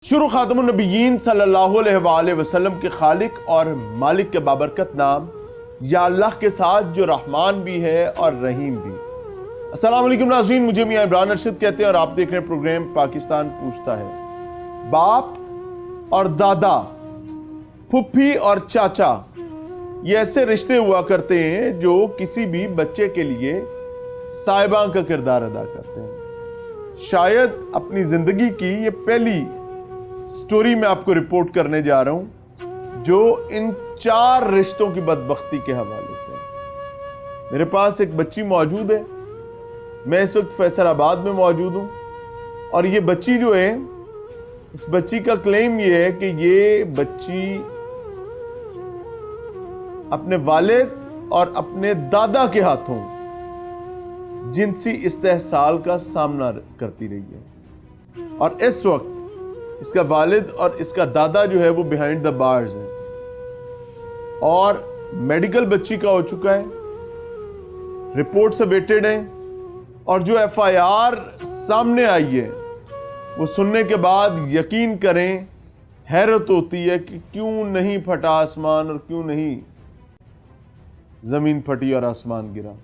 शुरू खातमुन नबीयीन सल्लल्लाहु अलैहि वसल्लम के खालिक और मालिक के बाबरकत नाम या अल्लाह के साथ जो रहमान भी है और रहीम भी। अस्सलाम वालेकुम नाज़रीन, मुझे मियां इमरान अरशद कहते हैं और आप देख रहे हैं प्रोग्राम पाकिस्तान पूछता है। बाप और दादा, फुफ्फी और चाचा, ये ऐसे रिश्ते हुआ करते हैं जो किसी भी बच्चे के लिए साहिबा का किरदार अदा करते हैं। शायद अपनी जिंदगी की ये पहली स्टोरी मैं आपको रिपोर्ट करने जा रहा हूं जो इन 4 रिश्तों की बदबख्ती के हवाले से। मेरे पास एक बच्ची मौजूद है, मैं इस वक्त फैसलाबाद में मौजूद हूं और ये बच्ची जो है, इस बच्ची का क्लेम ये है कि ये बच्ची अपने वालिद और अपने दादा के हाथों जिनसी इस्तेहसाल का सामना करती रही है और इस वक्त इसका वालिद और इसका दादा जो है वो बिहाइंड द बार्स है और मेडिकल बच्ची का हो चुका है, रिपोर्ट्स अवेटेड हैं और जो एफआईआर सामने आई है वो सुनने के बाद यकीन करें हैरत होती है कि क्यों नहीं फटा आसमान और क्यों नहीं जमीन फटी और आसमान गिरा।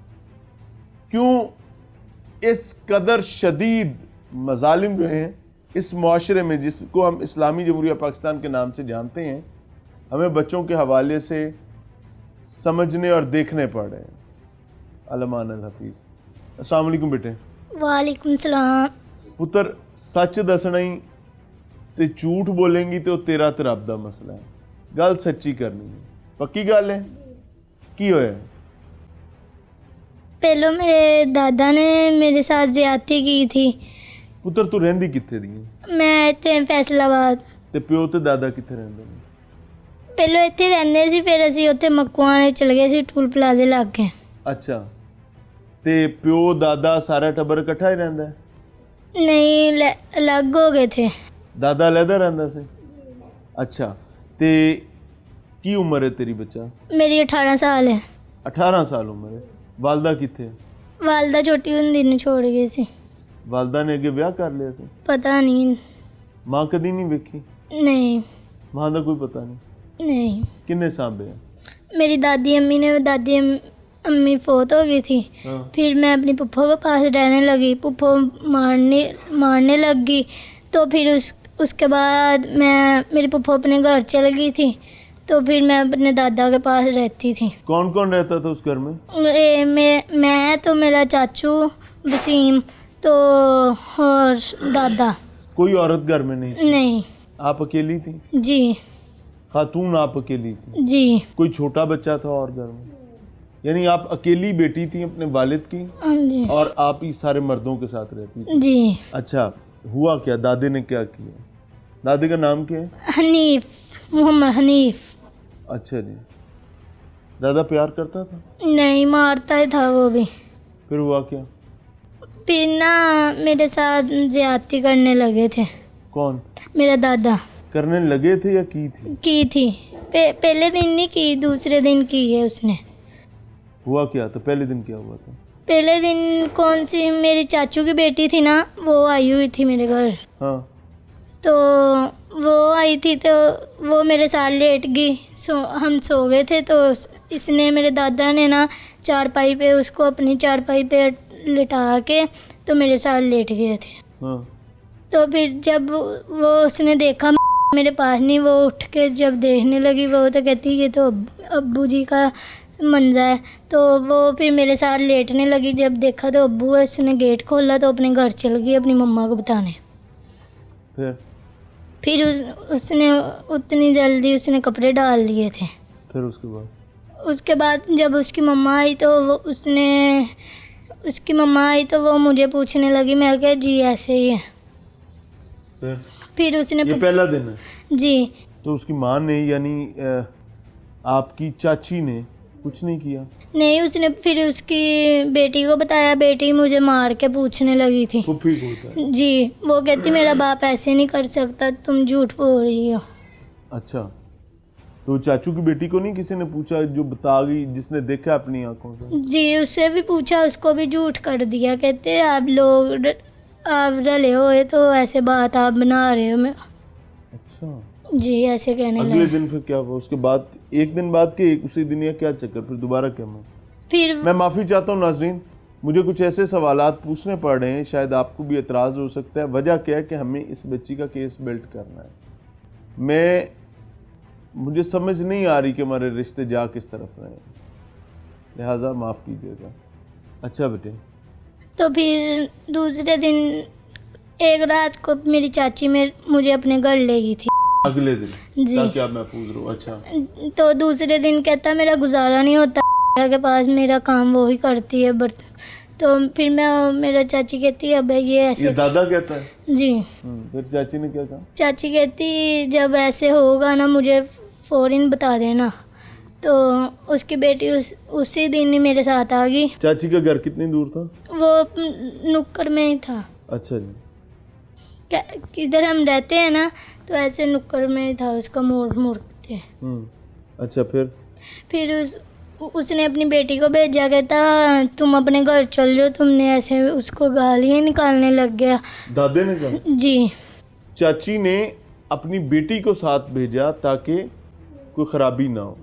क्यों इस कदर शदीद मजालिम जो हैं इस मुआशरे में, जिसको हम इस्लामी जमहूरिया पाकिस्तान के नाम से जानते हैं, हमें बच्चों के हवाले से समझने और देखने पड़ रहे हैं। अलमान अल हफीज़। अस्सलाम वालेकुम बेटे। वालेकुम सलाम। पुत्र, सच दसना ही ते झूठ बोलेंगी तो तेरा तरब दा मसला है। गल सच्ची करनी है, पक्की गल है। की होया? पहले मेरे दादा ने मेरे साथ ज्यादती की थी। पुत्र तू रहंदी कित्थे दी है? मैं इत्थे फैसलाबाद। ते प्यो ते दादा कित्थे रहंदे ने? पहले इत्थे रहंदे सी, फिर असीं उत्थे मक्कुआं चले गए सी, टूल प्लाजे लागे। अच्छा, ते प्यो दादा सारा टब्बर इकट्ठा ही रहंदा है? नहीं, अलग हो गए थे। दादा अलहदा रहंदा से? अच्छा, ते की उम्र है तेरी बच्चा? मेरी 18 साल है। 18 साल उम्र है। वालदा कित्थे? वालदा छोटी हुंदी ने छोड़ गई सी। वालदा ने अगे ब्याह कर लिया सी? पता नहीं। मां कदी नहीं वेखी? नहीं। मां दा कोई पता नहीं? नहीं। किन्ने सांभे? मेरी दादी अम्मी फौत हो गई थी। हाँ। फिर मैं अपनी पुप्पो के पास रहने लगी। पुप्पो मारने लग गई, तो फिर उसके बाद मेरी पुप्पो अपने घर चल गई थी, तो फिर मैं अपने दादा के पास रहती थी। कौन कौन रहता था उस घर में? मैं तो मेरा चाचू वसीम तो और दादा। कोई औरत घर में नहीं थी? नहीं। आप अकेली थी? जी। खातून आप अकेली थी? जी। कोई छोटा बच्चा था और घर में? यानी आप अकेली बेटी थी अपने वालिद की जी। और आप ही सारे मर्दों के साथ रहती थी? जी। अच्छा, हुआ क्या? दादे ने क्या किया? दादे का नाम क्या है? हनीफ, मोहम्मद हनीफ। अच्छा जी। दादा प्यार करता था? नहीं, मारता ही था वो भी। फिर हुआ क्या? फिर ना मेरे साथ ज्यादती करने लगे थे। कौन? मेरा दादा। करने लगे थे या की थी? पहले दिन नहीं की, दूसरे दिन की है उसने। हुआ क्या? तो पहले दिन क्या हुआ था? पहले दिन कौन सी मेरी चाचू की बेटी थी ना, वो आई हुई थी मेरे घर। हाँ। तो वो आई थी तो वो मेरे साथ लेट गई। हम सो गए थे, तो इसने, मेरे दादा ने ना चारपाई पे उसको अपनी चारपाई पे लिटा के तो मेरे साथ लेट गए थे। हाँ। तो फिर जब वो उसने देखा मेरे पास नहीं, वो उठ के जब देखने लगी, वो तो कहती ये तो अब्बू जी का मंजा है। तो वो फिर मेरे साथ लेटने लगी। जब देखा तो अब्बू है, उसने गेट खोला तो अपने घर चल गई अपनी मम्मा को बताने। फिर उसने उतनी जल्दी उसने कपड़े डाल लिए थे। फिर उसके बाद जब उसकी मम्मा आई तो वो मुझे पूछने लगी। मैं कहा जी ऐसे ही है। फिर उसने, ये पहला दिन है जी। तो उसकी माँ ने यानी आपकी चाची ने कुछ नहीं किया? नहीं, उसने फिर उसकी बेटी को बताया। बेटी मुझे मार के पूछने लगी थी। फुफी को बताया? जी। वो कहती मेरा बाप ऐसे नहीं कर सकता, तुम झूठ बोल रही हो। अच्छा, तो चाचू की बेटी को नहीं किसी ने पूछा जो बता गई, जिसने देखा अपनी आंखों से? जी, उससे भी पूछा, उसको भी झूठ कर दिया। कहते आप लोग आप रले हुए तो ऐसे बात आप बना रहे हो। मैं अच्छा, जी ऐसे कहने अगले लगे। दिन फिर क्या हुआ? उसके बाद एक दिन बाद के उसी दिन या क्या चक्कर, फिर दोबारा क्या हुआ? फिर मैं माफ़ी चाहता हूँ नाजरीन, मुझे कुछ ऐसे सवालात पूछने पड़ रहे हैं, शायद आपको भी एतराज़ हो सकता है। वजह क्या है कि हमें इस बच्ची का केस बिल्ड करना है। मुझे समझ नहीं आ रही कि हमारे रिश्ते जा किस तरफ रहे हैं, लिहाजा माफ़ कीजिएगा। अच्छा बेटे, तो फिर दूसरे दिन एक रात को मेरी चाची मुझे अपने घर ले गई थी। अगले दिन जी। ताकि आप महफूज रहो। अच्छा, तो दूसरे दिन कहता मेरा गुजारा नहीं होता के पास, मेरा काम वो ही करती है बट। तो फिर मेरा चाची कहती है अब ये ऐसे ये दादा कहता है। जी। फिर चाची ने क्या कहा? चाची कहती जब ऐसे होगा ना मुझे फ़ौरन बता देना। तो उसकी बेटी उसी दिन ही मेरे साथ आ गई। चाची का घर कितनी दूर था? वो नुक्कड़ में ही था। अच्छा जी। किधर हम रहते हैं ना, तो ऐसे नुक्कड़ में ही था, उसका मोड़ थे। अच्छा, फिर उसने अपनी बेटी को भेजा, कहता तुम अपने घर चल जाओ, तुमने ऐसे उसको गालियाँ निकालने लग गया। दादे ने कहा? जी। चाची ने अपनी बेटी को साथ भेजा ताकि कोई ख़राबी ना हो,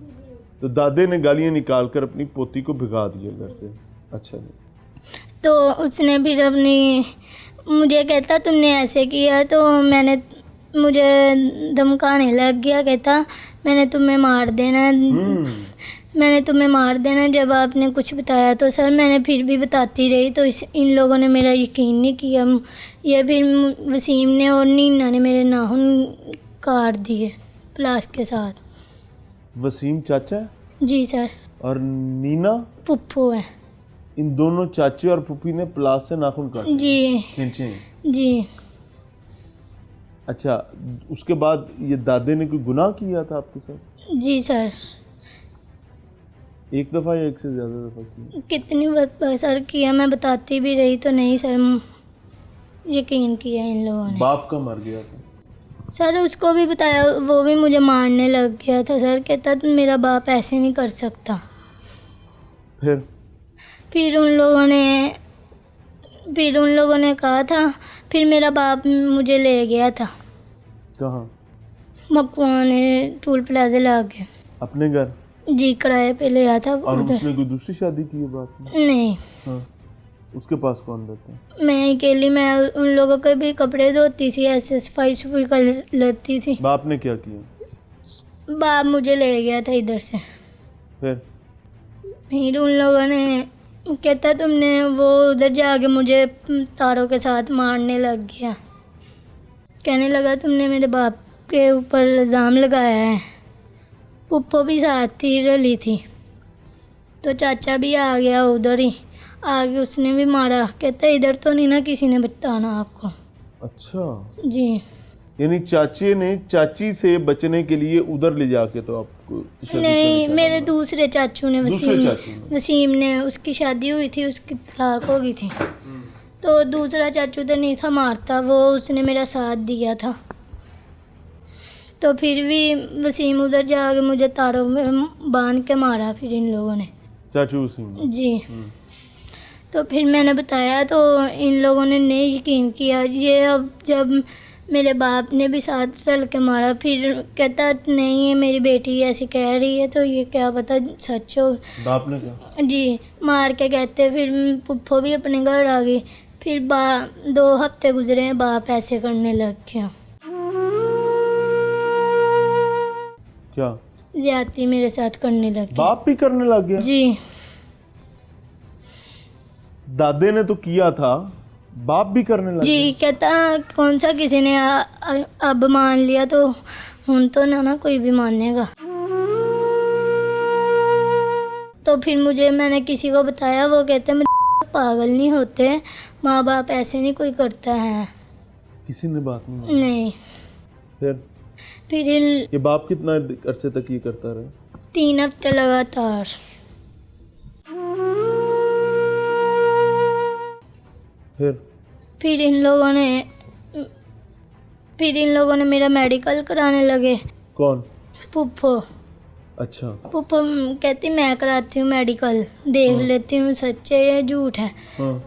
तो दादे ने गालियाँ निकालकर अपनी पोती को भिगा दिया घर से। अच्छा जी। तो उसने फिर मुझे कहता तुमने ऐसे किया, तो मुझे धमकाने लग गया, कहता मैंने तुम्हें मार देना, मैंने तुम्हें मार देना जब आपने कुछ बताया। तो सर मैंने फिर भी बताती रही, तो इन लोगों ने मेरा यकीन नहीं किया। ये फिर वसीम ने और नीना ने मेरे नाखून काट दिए प्लास के साथ। वसीम चाचा है जी सर। और नीना पुप्पो है। इन दोनों चाची और पुप्पी ने प्लास से नाखून काटे? जी। खींचे? जी। अच्छा, उसके बाद ये दादे ने कोई गुनाह किया था आपके साथ? जी सर। एक दफ़ा या एक से ज़्यादा दफ़ा किया? कितनी बार सर किया, मैं बताती भी रही तो नहीं सर यकीन किया इन लोगों ने। बाप का मर गया था? सर उसको भी बताया, वो भी मुझे मारने लग गया था सर, कहता तुम मेरा बाप ऐसे नहीं कर सकता। फिर उन लोगों ने कहा था, फिर मेरा बाप मुझे ले गया था। कहाँ? मकवाने टूल प्लाजा ला के। अपने घर? जी, किराए पे ले आया था और उधर। उसने कोई दूसरी शादी की है बाप ने? नहीं। हाँ, उसके पास कौन रहता है? मैं अकेली, मैं उन लोगों के भी कपड़े धोती थी, ऐसे सफाई कर लेती थी। बाप ने क्या किया? बाप मुझे ले गया था इधर से। फिर उन लोगों ने कहता तुमने वो उधर जाके मुझे तारों के साथ मारने लग गया, कहने लगा तुमने मेरे बाप के ऊपर इल्ज़ाम लगाया है। पुप्पो भी साथ थी, रली थी। तो चाचा भी आ गया उधर ही, आगे उसने भी मारा, कहता इधर तो नहीं ना किसी ने बताना आपको। अच्छा जी। यानी चाची ने चाची से बचने के लिए उधर ले जाके तो आपको नहीं, मेरे दूसरे चाचू ने, दूसरे वसीम ने, उसकी शादी हुई थी, उसकी तलाक हो गई थी। तो दूसरा चाचू तो नहीं था मारता, वो उसने मेरा साथ दिया था। तो फिर भी वसीम उधर जाके मुझे तारों में बांध के मारा फिर इन लोगों ने। चाचू वसीम? जी। तो फिर मैंने बताया तो इन लोगों ने नहीं यकीन किया। ये अब जब मेरे बाप ने भी साथ रल के मारा, फिर कहता नहीं है मेरी बेटी ऐसी कह रही है, तो ये क्या पता सच हो। बाप ने क्या? जी, मार के कहते। फिर पुप्पो भी अपने घर आ गई। फिर 2 हफ्ते गुजरे हैं, बाप ऐसे करने लग गया। क्या? ज्यादती मेरे साथ करने लग गया। बाप भी करने लग गया? जी। दादे ने तो किया था, बाप भी करने लग जी, कहता कौन सा किसी ने अब मान लिया तो हुन तो ना कोई भी मानेगा। तो फिर मैंने किसी को बताया, वो कहते मैं पागल नहीं होते, माँ बाप ऐसे नहीं कोई करता है। किसी ने बात नहीं मानी? नहीं। फिर ये बाप कितना अरसे तक ये करता रहा? 3 हफ्ते लगातार। फिर इन लोगों ने मेरा मेडिकल कराने लगे। कौन? पुप्पो। अच्छा। पुप्पो कहती मैं कराती हूँ मेडिकल, देख लेती हूँ सच है या झूठ है।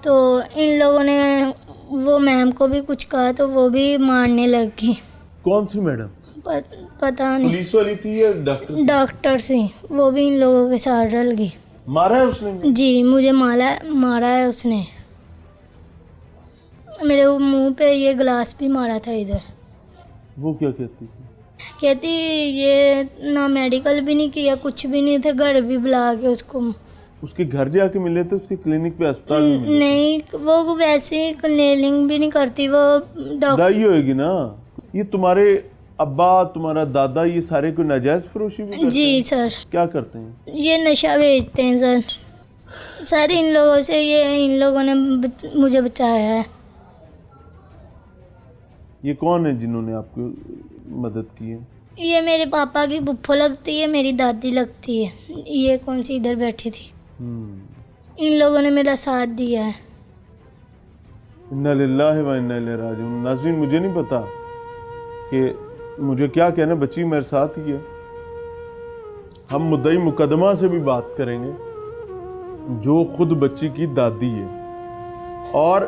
तो इन लोगों ने वो मैम को भी कुछ कहा, तो वो भी मारने लगी। कौन सी मैडम? पता नहीं, पुलिस वाली थी या डॉक्टर? डॉक्टर से, वो भी इन लोगों के साथ रल गई। मारा है उसने? जी, मुझे मारा है उसने। मेरे मुंह पे ये ग्लास भी मारा था इधर। वो क्या कहती थी? कहती ये ना मेडिकल भी नहीं किया, कुछ भी नहीं थे, घर भी बुला के उसको। उसके घर जाके मिले थे? उसके क्लिनिक पे, अस्पताल में मिले थे? नहीं, वो वैसे ही क्लीनिंग भी नहीं करती वो डॉक्टर। दाई होएगी ना। ये तुम्हारे अब्बा, तुम्हारा दादा, ये सारे कोई नाजायज फरोशी भी करते जी हैं? सर, क्या करते हैं? ये नशा बेचते हैं सर इन लोगों से, ये इन लोगों ने मुझे बचाया है। ये कौन है जिन्होंने आपको मदद की है? ये मेरे पापा की फुफ्फो लगती है, मेरी दादी लगती है। ये कौन सी इधर बैठी थी। इन लोगों ने मेरा साथ दिया है। इन्ना लिल्लाहि व इन्ना इलैहि राजिऊन। नाज़रीन, मुझे नहीं पता कि मुझे क्या कहना, बच्ची मेरे साथ ही है। हम मुद्दई मुकदमा से भी बात करेंगे, जो खुद बच्ची की दादी है, और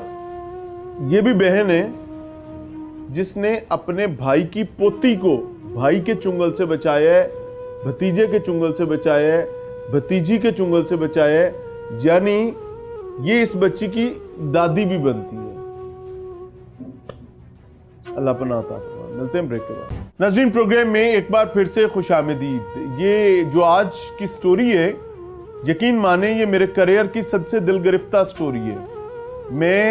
ये भी बहन है जिसने अपने भाई की पोती को भाई के चुंगल से बचाया है, भतीजे के चुंगल से बचाया है, भतीजी के चुंगल से बचाया है, यानी ये इस बच्ची की दादी भी बनती है। अल्लाह पनाह अता फरमाए। मिलते हैं ब्रेक के बाद। नाज़रीन, प्रोग्राम में एक बार फिर से खुशामदीद। ये जो आज की स्टोरी है, यकीन माने ये मेरे करियर की सबसे दिल गिरफ्ता स्टोरी है। मैं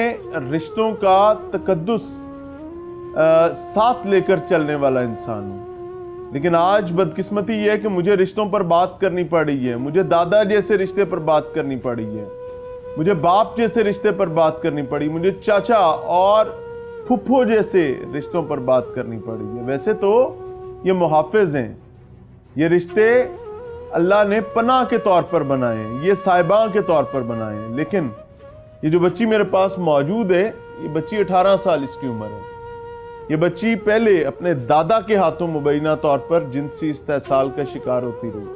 रिश्तों का तकद्दुस साथ लेकर चलने वाला इंसान हूँ, लेकिन आज बदकिस्मती यह है कि मुझे रिश्तों पर बात करनी पड़ रही है। मुझे दादा जैसे रिश्ते पर बात करनी पड़ी है, मुझे बाप जैसे रिश्ते पर बात करनी पड़ी, मुझे चाचा और फुफ्फो जैसे रिश्तों पर बात करनी पड़ी है। वैसे तो ये मुहाफिज हैं, ये रिश्ते अल्लाह ने पनाह के तौर पर बनाए हैं, ये साहिबां के तौर पर बनाए हैं, लेकिन ये जो बच्ची मेरे पास मौजूद है, ये बच्ची 18 साल इसकी उम्र है। ये बच्ची पहले अपने दादा के हाथों मुबैना तौर पर जिनसी इस्तेहसाल का शिकार होती रही।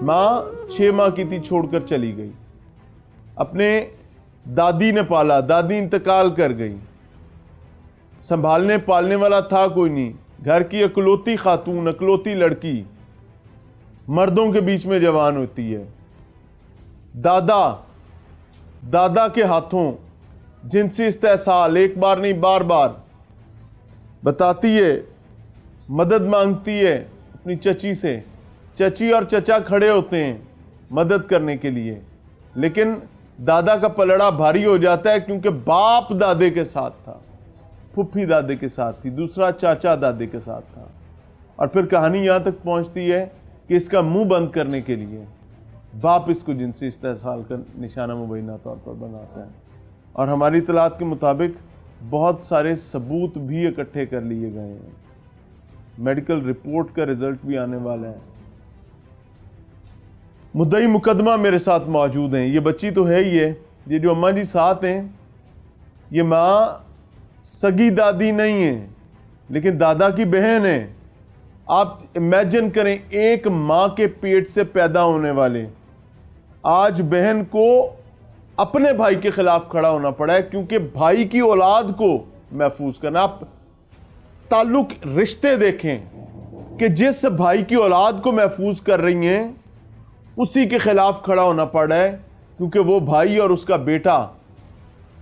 माँ 6 माह की थी, छोड़कर चली गई। अपने दादी ने पाला, दादी इंतकाल कर गई, संभालने पालने वाला था कोई नहीं। घर की अकलौती खातून, अकलौती लड़की, मर्दों के बीच में जवान होती है। दादा के हाथों जिनसी इस्तेहसाल एक बार नहीं बार बार बताती है, मदद मांगती है अपनी चची से। चची और चचा खड़े होते हैं मदद करने के लिए, लेकिन दादा का पलड़ा भारी हो जाता है, क्योंकि बाप दादे के साथ था, फुफ्फी दादे के साथ थी, दूसरा चाचा दादे के साथ था। और फिर कहानी यहाँ तक पहुँचती है कि इसका मुंह बंद करने के लिए बाप इसको जिनसी इस्तेहसाल का निशाना मुबैना तौर पर बनाता है। और हमारी इत्तलात के मुताबिक बहुत सारे सबूत भी इकट्ठे कर लिए गए हैं। मेडिकल रिपोर्ट का रिजल्ट भी आने वाला है। मुद्दई मुकदमा मेरे साथ मौजूद हैं। ये बच्ची तो है ही है, ये जो अम्मा जी साथ हैं, ये माँ सगी दादी नहीं है, लेकिन दादा की बहन है। आप इमेजिन करें, एक माँ के पेट से पैदा होने वाले आज बहन को अपने भाई के खिलाफ खड़ा होना पड़ा है, क्योंकि भाई की औलाद को महफूज करना। आप ताल्लुक, रिश्ते देखें कि जिस भाई की औलाद को महफूज कर रही हैं, उसी के खिलाफ खड़ा होना पड़ा है, क्योंकि वो भाई और उसका बेटा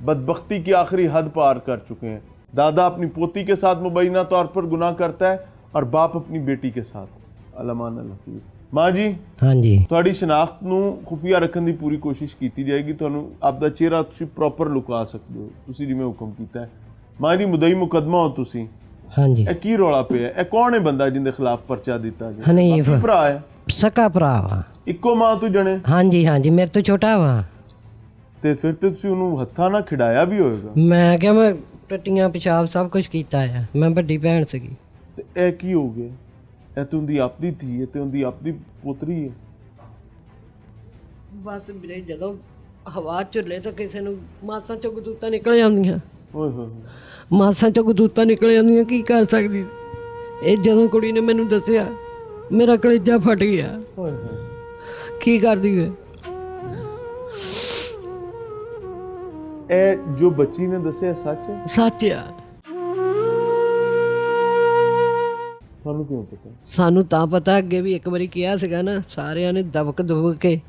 बदबख्ती की आखिरी हद पार कर चुके हैं। दादा अपनी पोती के साथ मुबैना तौर पर गुनाह करता है और बाप अपनी बेटी के साथ। अल्लामान अल-हफीज़। माँ जी, हाँ जी, ਤੁਹਾਡੀ ਸ਼ਨਾਖਤ ਨੂੰ ਖੁਫੀਆ ਰੱਖਣ ਦੀ ਪੂਰੀ ਕੋਸ਼ਿਸ਼ ਕੀਤੀ ਜਾਏਗੀ। ਤੁਹਾਨੂੰ ਆਪਦਾ ਚਿਹਰਾ ਤੁਸੀਂ ਪ੍ਰੋਪਰ ਲੁਕਾ ਸਕਦੇ ਹੋ, ਤੁਸੀਂ ਜਿਵੇਂ ਹੁਕਮ ਕੀਤਾ ਹੈ। ਮਾਂ ਜੀ, ਮੁਦਈ ਮੁਕੱਦਮਾ ਹੋ ਤੁਸੀਂ। हाँ जी। ਇਹ ਕੀ ਰੌਲਾ ਪਿਆ? ਇਹ ਕੌਣ ਹੈ ਬੰਦਾ ਜਿਹਦੇ ਖਿਲਾਫ ਪਰਚਾ ਦਿੱਤਾ ਜੀ? ਹਨੀਫ। ਬਾਕੀ ਭਰਾ ਹੈ? ਸਕਾ ਭਰਾ ਵਾ। ਇੱਕੋ ਮਾਂ ਤੋਂ ਜਣੇ? हाँ जी, हाँ जी, मेरे तो छोटा वा। ਤੇ ਫਿਰ ਤੇ ਤੁਸੀਂ ਉਹਨੂੰ ਹੱਥਾਂ ਨਾਲ ਖਿਡਾਇਆ ਵੀ ਹੋਏਗਾ। मैं क्या, मैं टट्टियां पेशाब सब कुछ कीता है। मैं बड़ी भैन सीगी। ਤੇ ਇਹ ਕੀ ਹੋ ਗਿਆ? ਇਹ ਤੇ ਉਹਦੀ ਆਪਦੀ ਧੀ ਹੈ ਤੇ ਉਹਦੀ ਆਪਦੀ ਪੋਤਰੀ ਹੈ। ਬਸ ਵੀਰੇ, ਜਦੋਂ ਹਵਾ ਝੁੱਲੇ ਤਾਂ ਕਿਸੇ ਨੂੰ ਮਾਸਾਂ ਚੋਂ ਗਦੂਤਾਂ ਨਿਕਲ ਜਾਂਦੀਆਂ। ਓਏ ਹੋਏ, ਮਾਸਾਂ ਚੋਂ ਗਦੂਤਾਂ ਨਿਕਲ ਜਾਂਦੀਆਂ, ਕੀ ਕਰ ਸਕਦੀ। ਇਹ ਜਦੋਂ ਕੁੜੀ ਨੇ ਮੈਨੂੰ ਦੱਸਿਆ, ਮੇਰਾ ਕਲੇਜਾ ਫਟ ਗਿਆ। ਓਏ ਹੋਏ। ਕੀ ਕਰਦੀ ਵੇ? ਇਹ ਜੋ ਬੱਚੀ ਨੇ ਦੱਸਿਆ ਸੱਚ ਹੈ? ਸੱਚ ਆ। ਤੁਹਾਨੂੰ ਕਿਉਂ ਪਤਾ? ਸਾਨੂੰ ਤਾਂ ਪਤਾ, ਅੱਗੇ ਵੀ ਇੱਕ ਵਾਰੀ ਕਿਹਾ ਸੀਗਾ ਨਾ, ਸਾਰਿਆਂ ਨੇ ਦਬਕ ਦੁਬਕ ਕੇ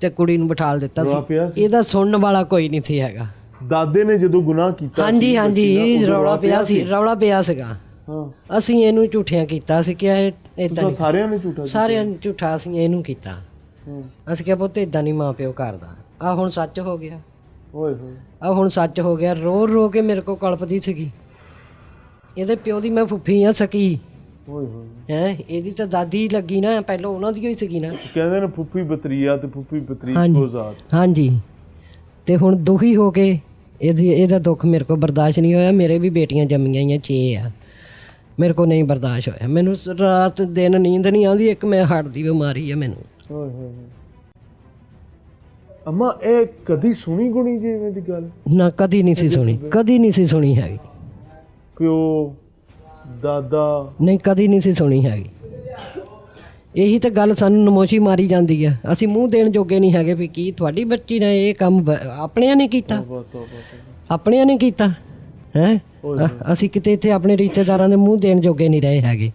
ਤੇ ਕੁੜੀ ਨੂੰ ਬਿਠਾਲ ਦਿੱਤਾ ਰੌਲਾ ਪਿਆ ਸੀ। ਸੀ? ਇਹਦਾ ਸੁਣਨ ਵਾਲਾ ਕੋਈ ਨਹੀਂ ਸੀ ਹੈਗਾ। ਦਾਦੇ ਨੇ ਜਦੋਂ ਗੁਨਾਹ ਕੀਤਾ ਹਾਂਜੀ ਸੀ ਹਾਂਜੀ, ਬੱਚੀ ਨਾਲ, ਉਦੋਂ ਰੌਲਾ ਪਿਆ ਸੀ, ਰੌਲਾ ਪਿਆ ਸੀਗਾ। ਹਾਂ, ਅਸੀਂ ਇਹਨੂੰ ਝੂਠਿਆਂ ਕੀਤਾ ਸੀ ਕਿ ਇਹ ਇਦਾਂ ਤੁਸੀਂ ਸਾਰਿਆਂ ਨੇ ਝੂਠਾ ਕੀਤਾ? ਸਾਰਿਆਂ ਨੇ ਝੂਠਾ ਅਸੀਂ ਇਹਨੂੰ ਕੀਤਾ। ਹਾਂ। ਅਸੀਂ ਕਿਹਾ ਪੁੱਤ ਇਦਾਂ ਨਹੀਂ ਮਾਂ ਪਿਓ ਕਰਦਾ। ਆ ਹੁਣ ਸੱਚ ਹੋ ਗਿਆ, ਓਏ ਹੋਏ। ਆ ਹੁਣ ਸੱਚ ਹੋ ਗਿਆ। ਰੋ ਰੋ ਕੇ ਮੇਰੇ ਕੋਲ ਕਲਪਦੀ ਸੀਗੀ। ਇਹਦੇ ਪਿਓ ਦੀ ਮੈਂ ਫੁੱਫੀ ਆ ਸਕੀ ਓਏ ਹੋਏ। ਹੈ, ਇਹਦੀ ਤਾਂ ਦਾਦੀ ਲੱਗੀ ਨਾ, ਪਹਿਲਾਂ ਉਹਨਾਂ ਦੀ ਹੋਈ ਸੀਗੀ ਨਾ। ਕਹਿੰਦੇ ਨੇ ਫੁੱਫੀ ਬਤਰੀਆ ਤੇ ਫੁੱਫੀ ਬਤਰੀਕ ਹਾਂਜੀ। ਕੋ ਜ਼ਾਤ। ਹਾਂਜੀ, ਤੇ ਹੁਣ ਦੁਖੀ ਹੋ ਕੇ ਇਹਦਾ ਦੁੱਖ ਮੇਰੇ ਕੋਲ ਬਰਦਾਸ਼ਤ ਨਹੀਂ ਹੋਇਆ। ਮੇਰੇ ਵੀ ਬੇਟੀਆਂ ਜੰਮੀਆਂ ਹੀ ਆ, 6 ਆ। ਮੇਰੇ ਕੋਲ ਨਹੀਂ ਬਰਦਾਸ਼ਤ ਹੋਇਆ। ਮੈਨੂੰ ਰਾਤ ਦਿਨ ਨੀਂਦ ਨਹੀਂ ਆਉਂਦੀ। ਇੱਕ ਮੈਂ ਹਾਰਟ ਦੀ ਬਿਮਾਰੀ ਆ ਮੈਨੂੰ। ਓਏ ਹੋਏ। ਅਮਾ ਇਹ ਕਦੀ ਸੁਣੀ ਗੁਣੀ ਜੀ ਇਵੇਂ ਦੀ ਗੱਲ? ਨਾ, ਕਦੀ ਨਹੀਂ ਸੀ ਸੁਣੀ, ਕਦੀ ਨਹੀਂ ਸੀ ਸੁਣੀ ਹੈਗੀ। ਪਿਓ ਦਾਦਾ? ਨਹੀਂ, ਕਦੀ ਨਹੀਂ ਸੀ ਸੁਣੀ ਹੈਗੀ। ਇਹੀ ਤਾਂ ਗੱਲ ਸਾਨੂੰ ਨਮੋਸ਼ੀ ਮਾਰੀ ਜਾਂਦੀ ਆ। ਅਸੀਂ ਮੂੰਹ ਦੇਣ ਜੋਗੇ ਨਹੀਂ ਹੈਗੇ ਵੀ ਕੀ ਤੁਹਾਡੀ ਬੱਚੀ ਨੇ ਇਹ ਕੰਮ ਆਪਣਿਆਂ ਨੇ ਕੀਤਾ, ਆਪਣਿਆਂ ਨੇ ਕੀਤਾ ਹੈ। ਅਸੀਂ ਕਿਤੇ ਇੱਥੇ ਆਪਣੇ ਰਿਸ਼ਤੇਦਾਰਾਂ ਦੇ ਮੂੰਹ ਦੇਣ ਜੋਗੇ ਨਹੀਂ ਰਹੇ ਹੈਗੇ।